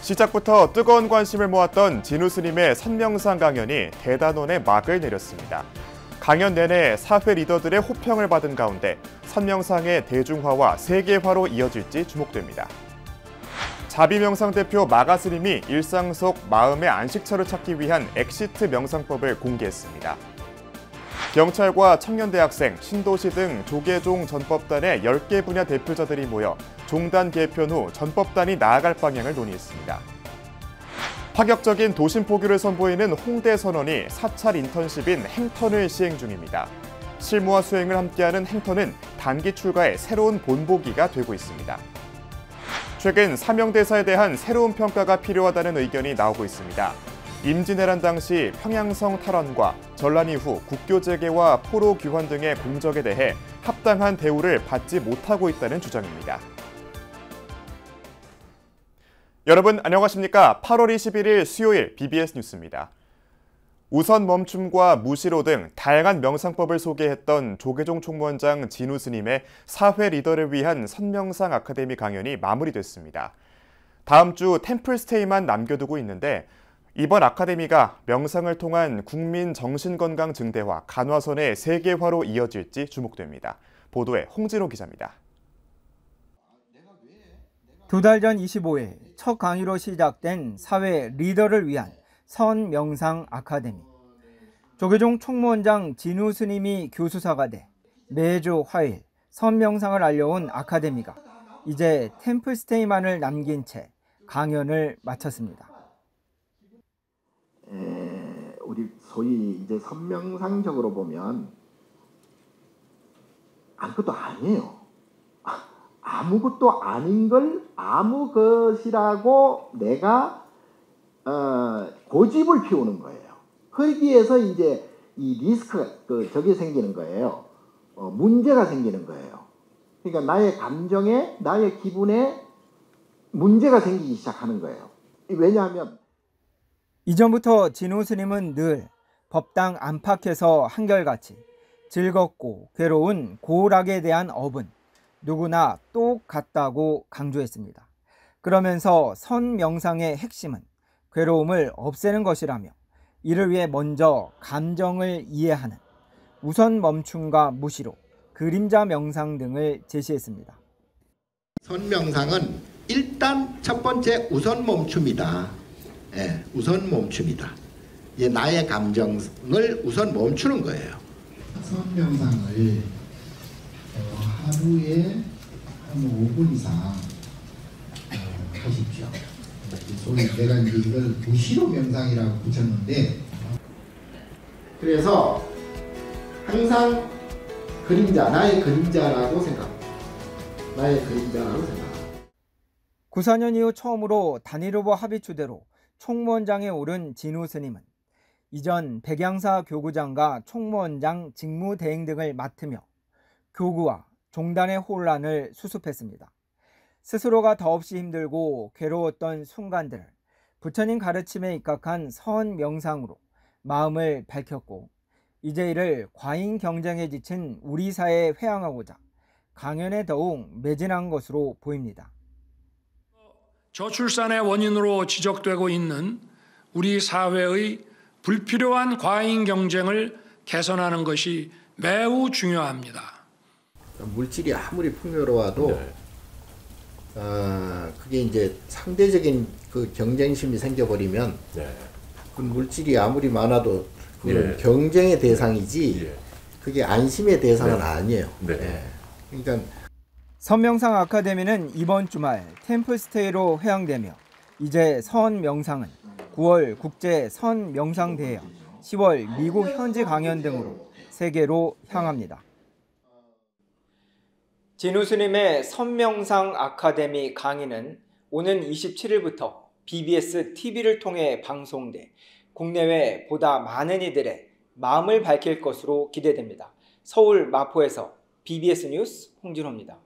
시작부터 뜨거운 관심을 모았던 진우 스님의 선명상 강연이 대단원의 막을 내렸습니다. 강연 내내 사회 리더들의 호평을 받은 가운데 선명상의 대중화와 세계화로 이어질지 주목됩니다. 자비명상 대표 마가 스님이 일상 속 마음의 안식처를 찾기 위한 엑시트 명상법을 공개했습니다. 경찰과 청년대학생, 신도시 등 조계종 전법단의 10개 분야 대표자들이 모여 종단 개편 후 전법단이 나아갈 방향을 논의했습니다. 파격적인 도심 포교를 선보이는 홍대 선언이 사찰 인턴십인 행턴을 시행 중입니다. 실무와 수행을 함께하는 행턴은 단기 출가의 새로운 본보기가 되고 있습니다. 최근 사명대사에 대한 새로운 평가가 필요하다는 의견이 나오고 있습니다. 임진왜란 당시 평양성 탈환과 전란 이후 국교 재개와 포로 귀환 등의 공적에 대해 합당한 대우를 받지 못하고 있다는 주장입니다. 여러분 안녕하십니까? 8월 21일 수요일 BBS 뉴스입니다. 우선 멈춤과 무시로 등 다양한 명상법을 소개했던 조계종 총무원장 진우 스님의 사회 리더를 위한 선명상 아카데미 강연이 마무리됐습니다. 다음 주 템플스테이만 남겨두고 있는데 이번 아카데미가 명상을 통한 국민 정신건강 증대와 간화선의 세계화로 이어질지 주목됩니다. 보도에 홍진호 기자입니다. 두 달 전 25일 첫 강의로 시작된 사회 리더를 위한 선명상 아카데미. 조계종 총무원장 진우 스님이 교수사가 돼 매주 화요일 선명상을 알려온 아카데미가 이제 템플스테이만을 남긴 채 강연을 마쳤습니다. 우리 소위 이제 선명상적으로 보면 아무것도 아니에요. 아무것도 아닌 걸 아무 것이라고 내가 고집을 피우는 거예요. 거기에서 이제 이 리스크가 저게 생기는 거예요. 문제가 생기는 거예요. 그러니까 나의 감정에 나의 기분에 문제가 생기기 시작하는 거예요. 왜냐하면 이전부터 진우 스님은 늘 법당 안팎에서 한결같이 즐겁고 괴로운 고락에 대한 업은 누구나 똑같다고 강조했습니다. 그러면서 선명상의 핵심은 괴로움을 없애는 것이라며 이를 위해 먼저 감정을 이해하는 우선 멈춤과 무시로 그림자 명상 등을 제시했습니다. 선명상은 일단 첫 번째 우선 멈춤이다. 우선 멈춤이다. 나의 감정을 우선 멈추는 거예요. 선명상을 하루에 한 5분 이상 하십시오. 소위 내가 이제 이걸 무시로 명상이라고 붙였는데, 그래서 항상 그림자, 나의 그림자라고 생각합니다. 나의 그림자라고 생각합니다. 94년 이후 처음으로 단일 후보 합의추대로 총무원장에 오른 진우 스님은 이전 백양사 교구장과 총무원장 직무대행 등을 맡으며 교구와 종단의 혼란을 수습했습니다. 스스로가 더없이 힘들고 괴로웠던 순간들을 부처님 가르침에 입각한 선명상으로 마음을 밝혔고 이제 이를 과잉 경쟁에 지친 우리 사회에 회항하고자 강연에 더욱 매진한 것으로 보입니다. 저출산의 원인으로 지적되고 있는 우리 사회의 불필요한 과잉 경쟁을 개선하는 것이 매우 중요합니다. 물질이 아무리 풍요로워도 그게 이제 상대적인 그 경쟁심이 생겨버리면 그 물질이 아무리 많아도 그 경쟁의 대상이지 그게 안심의 대상은 아니에요. 그러니까 선명상 아카데미는 이번 주말 템플스테이로 회항되며 이제 선명상은 9월 국제 선명상대회, 10월 미국 현지 강연 등으로 세계로 향합니다. 진우 스님의 선명상 아카데미 강의는 오는 27일부터 BBS TV를 통해 방송돼 국내외 보다 많은 이들의 마음을 밝힐 것으로 기대됩니다. 서울 마포에서 BBS 뉴스 홍진호입니다.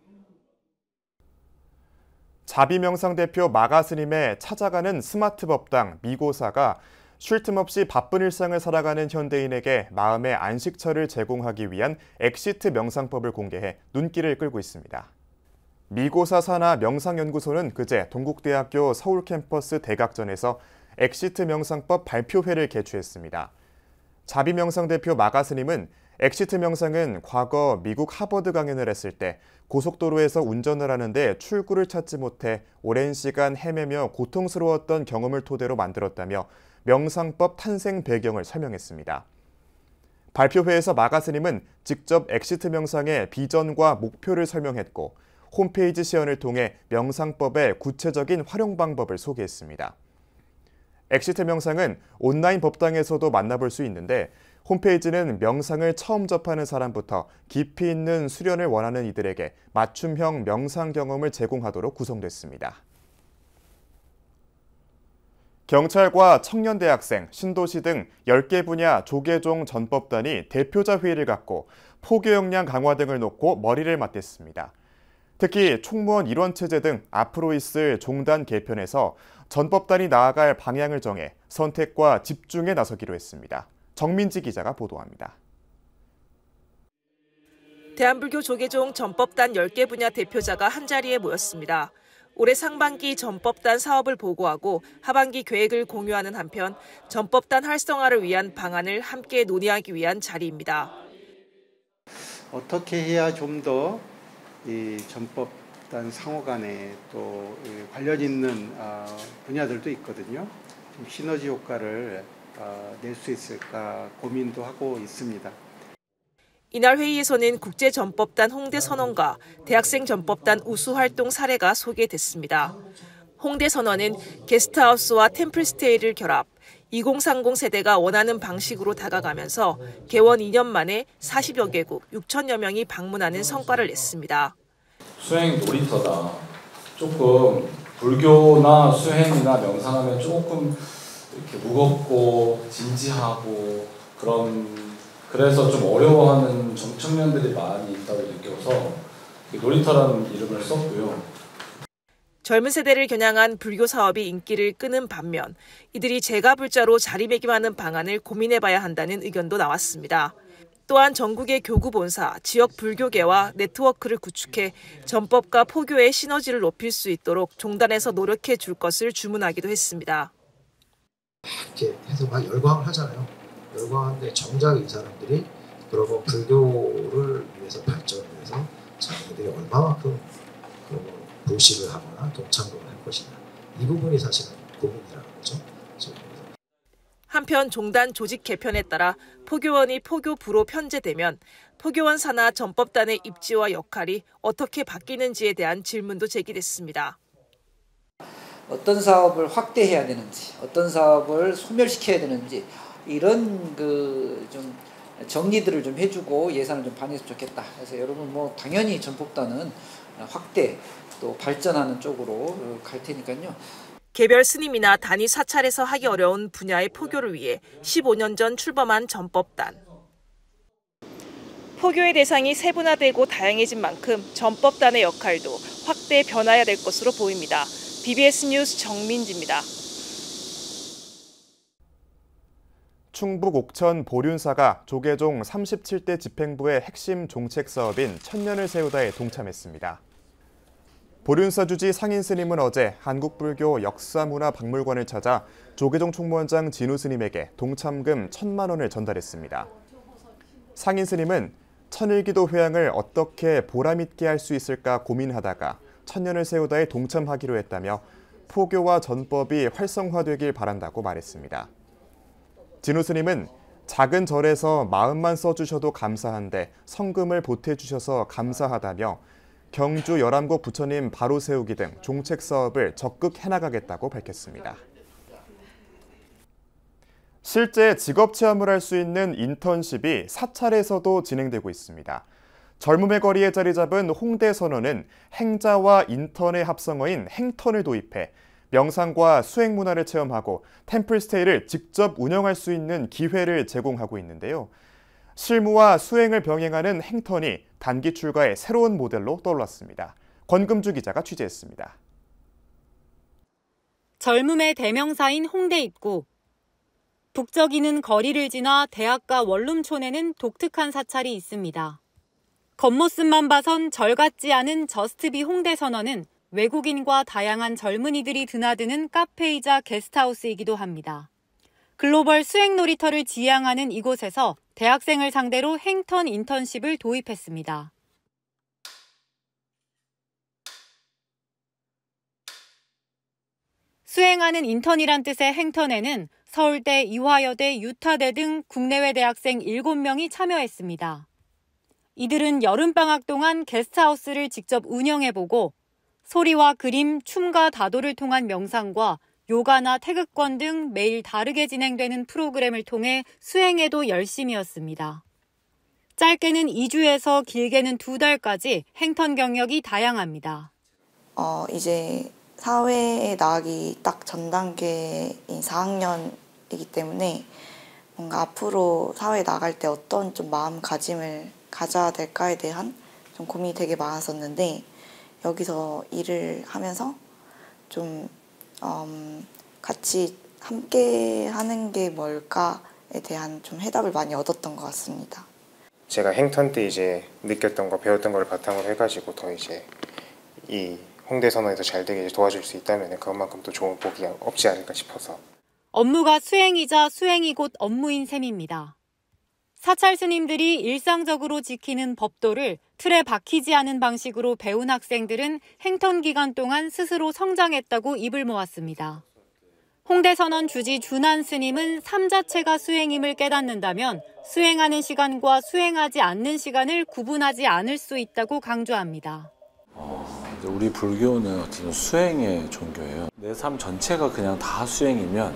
자비명상 대표 마가 스님의 찾아가는 스마트 법당 미고사가 쉴 틈 없이 바쁜 일상을 살아가는 현대인에게 마음의 안식처를 제공하기 위한 엑시트 명상법을 공개해 눈길을 끌고 있습니다. 미고사 산하 명상연구소는 그제 동국대학교 서울 캠퍼스 대각전에서 엑시트 명상법 발표회를 개최했습니다. 자비명상 대표 마가 스님은 엑시트 명상은 과거 미국 하버드 강연을 했을 때 고속도로에서 운전을 하는데 출구를 찾지 못해 오랜 시간 헤매며 고통스러웠던 경험을 토대로 만들었다며 명상법 탄생 배경을 설명했습니다. 발표회에서 마가 스님은 직접 엑시트 명상의 비전과 목표를 설명했고 홈페이지 시연을 통해 명상법의 구체적인 활용 방법을 소개했습니다. 엑시트 명상은 온라인 법당에서도 만나볼 수 있는데 홈페이지는 명상을 처음 접하는 사람부터 깊이 있는 수련을 원하는 이들에게 맞춤형 명상 경험을 제공하도록 구성됐습니다. 경찰과 청년대학생, 신도시 등 10개 분야 조계종 전법단이 대표자 회의를 갖고 포교 역량 강화 등을 놓고 머리를 맞댔습니다. 특히 총무원 일원체제 등 앞으로 있을 종단 개편에서 전법단이 나아갈 방향을 정해 선택과 집중에 나서기로 했습니다. 정민지 기자가 보도합니다. 대한불교 조계종 전법단 10개 분야 대표자가 한자리에 모였습니다. 올해 상반기 전법단 사업을 보고하고 하반기 계획을 공유하는 한편 전법단 활성화를 위한 방안을 함께 논의하기 위한 자리입니다. 어떻게 해야 좀 더 이 전법단 상호 간에 또 관련 있는 분야들도 있거든요. 좀 시너지 효과를 낼 수 있을까 고민도 하고 있습니다. 이날 회의에서는 국제전법단 홍대 선언과 대학생 전법단 우수 활동 사례가 소개됐습니다. 홍대 선언은 게스트하우스와 템플스테이를 결합, 2030 세대가 원하는 방식으로 다가가면서 개원 2년 만에 40여 개국 6천여 명이 방문하는 성과를 냈습니다. 수행 놀이터다. 조금 불교나 수행이나 명상하면 조금 이렇게 무겁고 진지하고 그래서 좀 어려워하는 청년들이 많이 있다고 느껴서 놀이터라는 이름을 썼고요. 젊은 세대를 겨냥한 불교 사업이 인기를 끄는 반면 이들이 제가불자로 자리매김하는 방안을 고민해봐야 한다는 의견도 나왔습니다. 또한 전국의 교구 본사, 지역 불교계와 네트워크를 구축해 전법과 포교의 시너지를 높일 수 있도록 종단에서 노력해 줄 것을 주문하기도 했습니다. 이렇게 해서 막 열광을 하잖아요. 열광하는데 정작 이 사람들이 그러고 불교를 위해서 발전을 위해서 자기들이 얼마만큼 불식을 하거나 동참을 할 것이냐. 이 부분이 사실은 고민이라는 거죠. 한편 종단 조직 개편에 따라 포교원이 포교부로 편제되면 포교원 산하 전법단의 입지와 역할이 어떻게 바뀌는지에 대한 질문도 제기됐습니다. 어떤 사업을 확대해야 되는지, 어떤 사업을 소멸시켜야 되는지 이런 좀 정리들을 좀 해주고 예산을 좀 반영했으면 좋겠다. 그래서 여러분 당연히 전법단은 확대 또 발전하는 쪽으로 갈 테니까요. 개별 스님이나 단위 사찰에서 하기 어려운 분야의 포교를 위해 15년 전 출범한 전법단. 포교의 대상이 세분화되고 다양해진 만큼 전법단의 역할도 확대 변화해야 될 것으로 보입니다. BBS 뉴스 정민지입니다. 충북 옥천 보륜사가 조계종 37대 집행부의 핵심 종책 사업인 천년을 세우다에 동참했습니다. 보륜사 주지 상인 스님은 어제 한국불교 역사문화박물관을 찾아 조계종 총무원장 진우 스님에게 동참금 1,000만 원을 전달했습니다. 상인 스님은 천일기도 회양을 어떻게 보람있게 할 수 있을까 고민하다가 천년을 세우다에 동참하기로 했다며 포교와 전법이 활성화되길 바란다고 말했습니다. 진우 스님은 작은 절에서 마음만 써주셔도 감사한데 성금을 보태주셔서 감사하다며 경주 열암국 부처님 바로 세우기 등 종책 사업을 적극 해나가겠다고 밝혔습니다. 실제 직업 체험을 할 수 있는 인턴십이 사찰에서도 진행되고 있습니다. 젊음의 거리에 자리 잡은 홍대 선언은 행자와 인턴의 합성어인 행턴을 도입해 명상과 수행 문화를 체험하고 템플스테이를 직접 운영할 수 있는 기회를 제공하고 있는데요. 실무와 수행을 병행하는 행턴이 단기 출가의 새로운 모델로 떠올랐습니다. 권금주 기자가 취재했습니다. 젊음의 대명사인 홍대 입구. 북적이는 거리를 지나 대학가 원룸촌에는 독특한 사찰이 있습니다. 겉모습만 봐선 절 같지 않은 저스트비 홍대 선언은 외국인과 다양한 젊은이들이 드나드는 카페이자 게스트하우스이기도 합니다. 글로벌 수행 놀이터를 지향하는 이곳에서 대학생을 상대로 행턴 인턴십을 도입했습니다. 수행하는 인턴이란 뜻의 행턴에는 서울대, 이화여대, 유타대 등 국내외 대학생 7명이 참여했습니다. 이들은 여름방학 동안 게스트하우스를 직접 운영해보고 소리와 그림, 춤과 다도를 통한 명상과 요가나 태극권 등 매일 다르게 진행되는 프로그램을 통해 수행에도 열심이었습니다. 짧게는 2주에서 길게는 2달까지 행턴 경력이 다양합니다. 이제 사회에 나가기 딱 전 단계인 4학년이기 때문에 뭔가 앞으로 사회에 나갈 때 어떤 좀 마음가짐을 가져야 될까에 대한 좀 고민이 되게 많았었는데 여기서 일을 하면서 좀 같이 함께 하는 게 뭘까에 대한 좀 해답을 많이 얻었던 것 같습니다. 제가 행턴 때 이제 느꼈던 거 배웠던 걸 바탕으로 해가지고 더 이제 이 홍대 선언에서 잘 되게 도와줄 수 있다면 그것만큼 또 좋은 복이 없지 않을까 싶어서. 업무가 수행이자 수행이 곧 업무인 셈입니다. 사찰 스님들이 일상적으로 지키는 법도를 틀에 박히지 않은 방식으로 배운 학생들은 행턴 기간 동안 스스로 성장했다고 입을 모았습니다. 홍대 선언 주지 준한 스님은 삶 자체가 수행임을 깨닫는다면 수행하는 시간과 수행하지 않는 시간을 구분하지 않을 수 있다고 강조합니다. 우리 불교는 어쨌든 수행의 종교예요. 내 삶 전체가 그냥 다 수행이면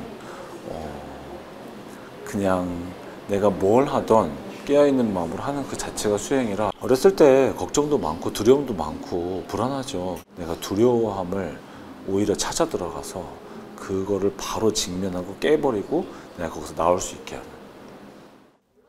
그냥 내가 뭘 하던 깨어있는 마음으로 하는 그 자체가 수행이라 어렸을 때 걱정도 많고 두려움도 많고 불안하죠. 내가 두려워함을 오히려 찾아 들어가서 그거를 바로 직면하고 깨버리고 내가 거기서 나올 수 있게 하는.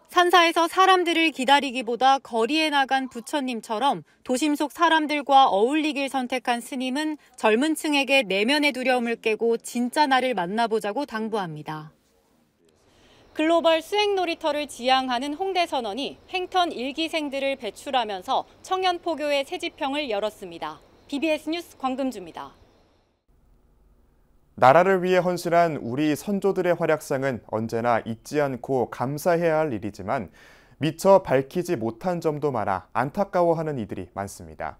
산사에서 사람들을 기다리기보다 거리에 나간 부처님처럼 도심 속 사람들과 어울리길 선택한 스님은 젊은 층에게 내면의 두려움을 깨고 진짜 나를 만나보자고 당부합니다. 글로벌 수행 놀이터를 지향하는 홍대 선언이 행턴 1기생들을 배출하면서 청년 포교의 새 지평을 열었습니다. BBS 뉴스 광금주입니다. 나라를 위해 헌신한 우리 선조들의 활약상은 언제나 잊지 않고 감사해야 할 일이지만 미처 밝히지 못한 점도 많아 안타까워하는 이들이 많습니다.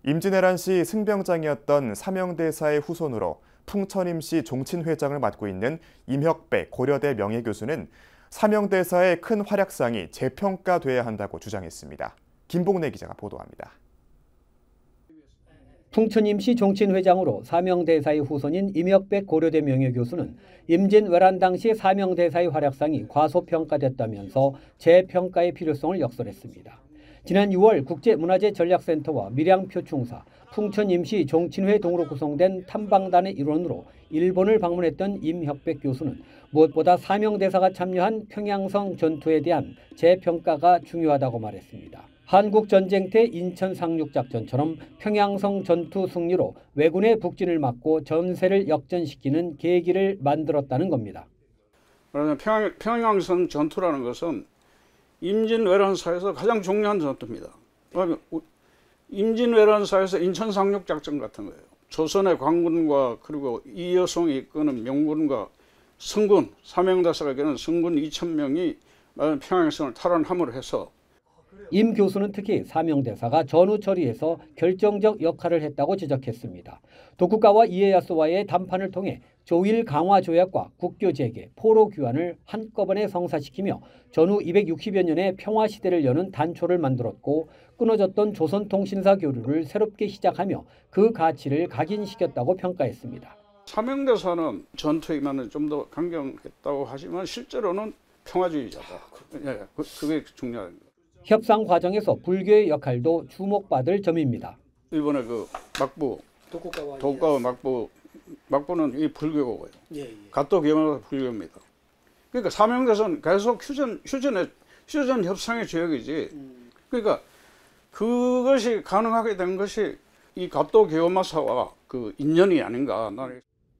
임진왜란시 승병장이었던 삼영대사의 후손으로 풍천임시 종친회장을 맡고 있는 임혁배 고려대 명예교수는 삼영대사의 큰 활약상이 재평가돼야 한다고 주장했습니다. 김봉래 기자가 보도합니다. 풍천임시 종친회장으로 사명대사의 후손인 임혁백 고려대 명예교수는 임진왜란 당시 사명대사의 활약상이 과소평가됐다면서 재평가의 필요성을 역설했습니다. 지난 6월 국제문화재전략센터와 밀양표충사, 풍천임시 종친회 동으로 구성된 탐방단의 일원으로 일본을 방문했던 임혁백 교수는 무엇보다 사명대사가 참여한 평양성 전투에 대한 재평가가 중요하다고 말했습니다. 한국전쟁 때 인천 상륙작전처럼 평양성 전투 승리로 왜군의 북진을 막고 전세를 역전시키는 계기를 만들었다는 겁니다. 그러면 평양성 전투라는 것은 임진왜란사에서 가장 중요한 전투입니다. 임진왜란사에서 인천 상륙작전 같은 거예요. 조선의 관군과 그리고 이여송이 이끄는 명군과 성군, 사명대사가 이끄는 성군 2,000명이 평양성을 탈환함으로 해서 임 교수는 특히 사명대사가 전후 처리에서 결정적 역할을 했다고 지적했습니다. 도쿠가와 이에야스와의 담판을 통해 조일 강화 조약과 국교 재개, 포로 귀환을 한꺼번에 성사시키며 전후 260여 년의 평화 시대를 여는 단초를 만들었고 끊어졌던 조선통신사 교류를 새롭게 시작하며 그 가치를 각인시켰다고 평가했습니다. 사명대사는 전투에만 좀 더 강경했다고 하지만 실제로는 평화주의자다. 그게 중요합니다. 협상 과정에서 불교의 역할도 주목받을 점입니다. 일본의 그 막부, 도쿠가와 막부는 이 불교고요. 가토 기요마가 불교입니다. 그러니까 사명대사는 계속 휴전 협상의 주역이지. 그러니까 그것이 가능하게 된 것이 이 가토 기요마사와 그 인연이 아닌가.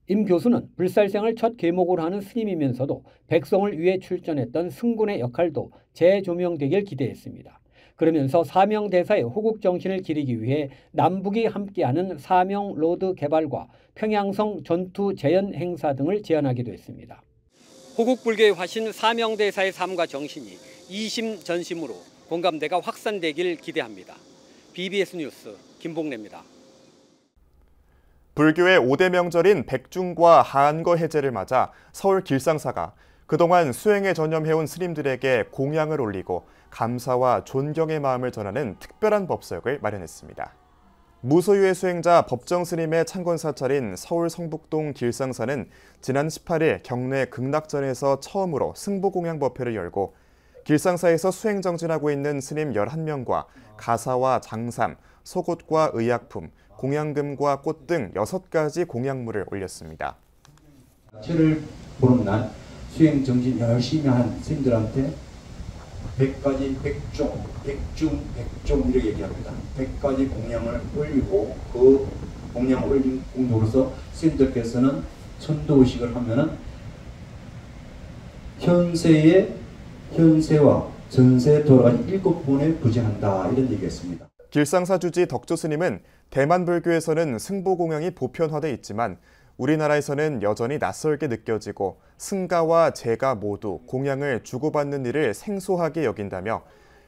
임 교수는 불살생을 첫 계목으로 하는 스님이면서도 백성을 위해 출전했던 승군의 역할도 재조명되길 기대했습니다. 그러면서 사명대사의 호국정신을 기리기 위해 남북이 함께하는 사명로드 개발과 평양성 전투 재현 행사 등을 제안하기도 했습니다. 호국불교의 화신 사명대사의 삶과 정신이 이심전심으로 공감대가 확산되길 기대합니다. BBS 뉴스 김봉래입니다. 불교의 5대 명절인 백중과 하안거 해제를 맞아 서울 길상사가 그동안 수행에 전념해온 스님들에게 공양을 올리고 감사와 존경의 마음을 전하는 특별한 법석을 마련했습니다. 무소유의 수행자 법정 스님의 창건 사찰인 서울 성북동 길상사는 지난 18일 경내 극락전에서 처음으로 승보공양 법회를 열고 길상사에서 수행 정진하고 있는 스님 11명과 가사와 장삼, 속옷과 의약품, 공양금과 꽃 등 6가지 공양물을 올렸습니다. 저를 보는 날 수행 정진 열심히 한 스님들한테 100가지 백중 이렇게 얘기합니다. 100가지 공양을 올리고 그 공양을 올린 공덕으로서 스님들께서는 천도의식을 하면은 현세와 전세에 돌아가는 7번에 부재한다 이런 얘기했습니다. 길상사 주지 덕조 스님은 대만 불교에서는 승보공양이 보편화돼 있지만 우리나라에서는 여전히 낯설게 느껴지고 승가와 제가 모두 공양을 주고받는 일을 생소하게 여긴다며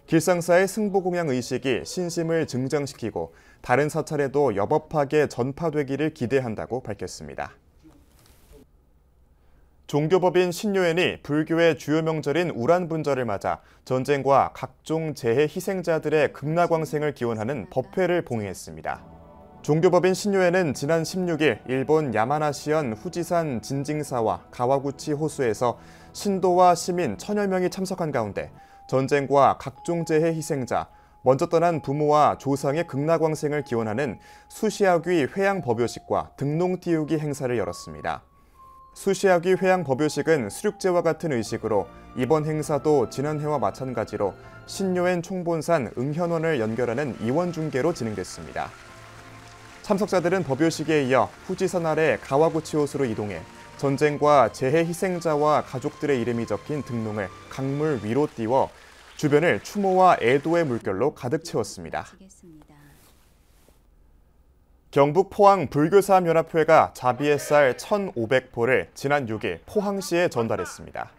길상사의 승보공양 의식이 신심을 증장시키고 다른 사찰에도 여법하게 전파되기를 기대한다고 밝혔습니다. 종교법인 신유엔이 불교의 주요 명절인 우란분절을 맞아 전쟁과 각종 재해 희생자들의 극락왕생을 기원하는 법회를 봉행했습니다. 종교법인 신유엔은 지난 16일 일본 야마나시현 후지산 진징사와 가와구치 호수에서 신도와 시민 1000여 명이 참석한 가운데 전쟁과 각종 재해 희생자, 먼저 떠난 부모와 조상의 극락왕생을 기원하는 수시하귀 회양 법요식과 등농 띄우기 행사를 열었습니다. 수시하귀 회양 법요식은 수륙제와 같은 의식으로 이번 행사도 지난해와 마찬가지로 신유엔 총본산 응현원을 연결하는 이원중계로 진행됐습니다. 참석자들은 법요식에 이어 후지산 아래 가와구치 호수로 이동해 전쟁과 재해 희생자와 가족들의 이름이 적힌 등농을 강물 위로 띄워 주변을 추모와 애도의 물결로 가득 채웠습니다. 경북 포항 불교사업연합회가 자비의 쌀 1,500포를 지난 6일 포항시에 전달했습니다.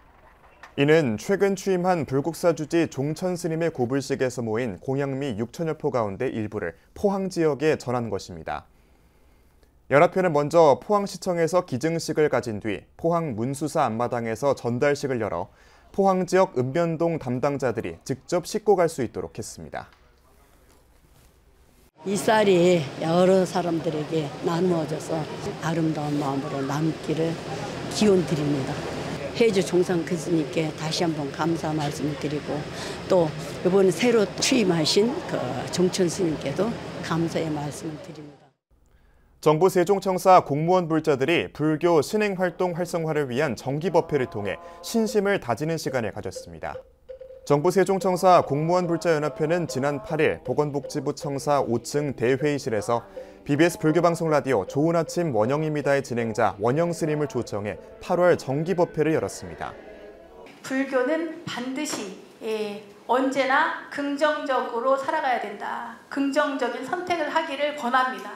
이는 최근 취임한 불국사 주지 종천 스님의 고불식에서 모인 공양미 6천여 포 가운데 일부를 포항 지역에 전한 것입니다. 연합회는 먼저 포항시청에서 기증식을 가진 뒤 포항 문수사 앞마당에서 전달식을 열어 포항 지역 읍면동 담당자들이 직접 싣고 갈 수 있도록 했습니다. 이 쌀이 여러 사람들에게 나누어져서 아름다운 마음으로 남기를 기원 드립니다. 해주 종상 교수님께 다시 한번 감사 말씀을 드리고 또 이번에 새로 취임하신 종천 스님께도 감사의 말씀을 드립니다. 정부 세종청사 공무원 불자들이 불교 신행활동 활성화를 위한 정기법회를 통해 신심을 다지는 시간을 가졌습니다. 정부 세종청사 공무원 불자연합회는 지난 8일 보건복지부 청사 5층 대회의실에서 BBS 불교방송 라디오 좋은 아침 원영입니다의 진행자 원영 스님을 초청해 8월 정기법회를 열었습니다. 불교는 반드시 언제나 긍정적으로 살아가야 된다. 긍정적인 선택을 하기를 권합니다.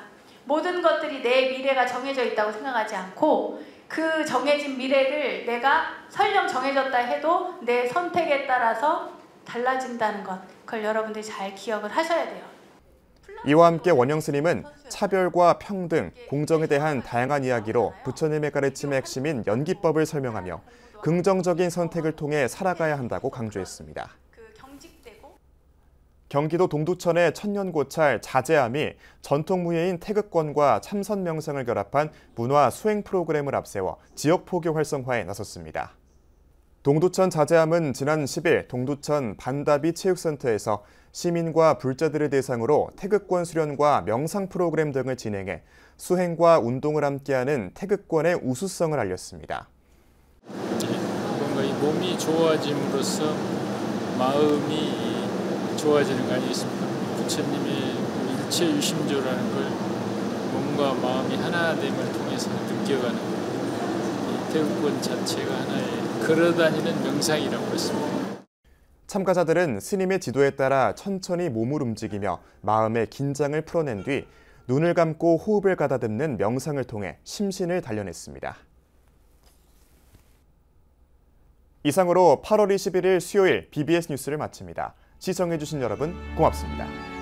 모든 것들이 내 미래가 정해져 있다고 생각하지 않고 그 정해진 미래를 내가 설령 정해졌다 해도 내 선택에 따라서 달라진다는 것, 그걸 여러분들이 잘 기억을 하셔야 돼요. 이와 함께 원영 스님은 차별과 평등, 공정에 대한 다양한 이야기로 부처님의 가르침의 핵심인 연기법을 설명하며 긍정적인 선택을 통해 살아가야 한다고 강조했습니다. 경기도 동두천의 천년고찰 자제암이 전통무예인 태극권과 참선 명상을 결합한 문화 수행 프로그램을 앞세워 지역 포교 활성화에 나섰습니다. 동두천 자제암은 지난 10일 동두천 반다비 체육센터에서 시민과 불자들을 대상으로 태극권 수련과 명상 프로그램 등을 진행해 수행과 운동을 함께하는 태극권의 우수성을 알렸습니다. 뭔가 이 몸이 좋아짐으로써 마음이 좋아지는 거 아니겠습니까? 부처님의 일체 유심조라는 걸 몸과 마음이 하나됨을 통해서 느껴가는 이 태극권 자체가 하나의 걸어다니는 명상이라고 했습니다. 참가자들은 스님의 지도에 따라 천천히 몸을 움직이며 마음의 긴장을 풀어낸 뒤 눈을 감고 호흡을 가다듬는 명상을 통해 심신을 단련했습니다. 이상으로 8월 21일 수요일 BBS 뉴스를 마칩니다. 시청해주신 여러분 고맙습니다.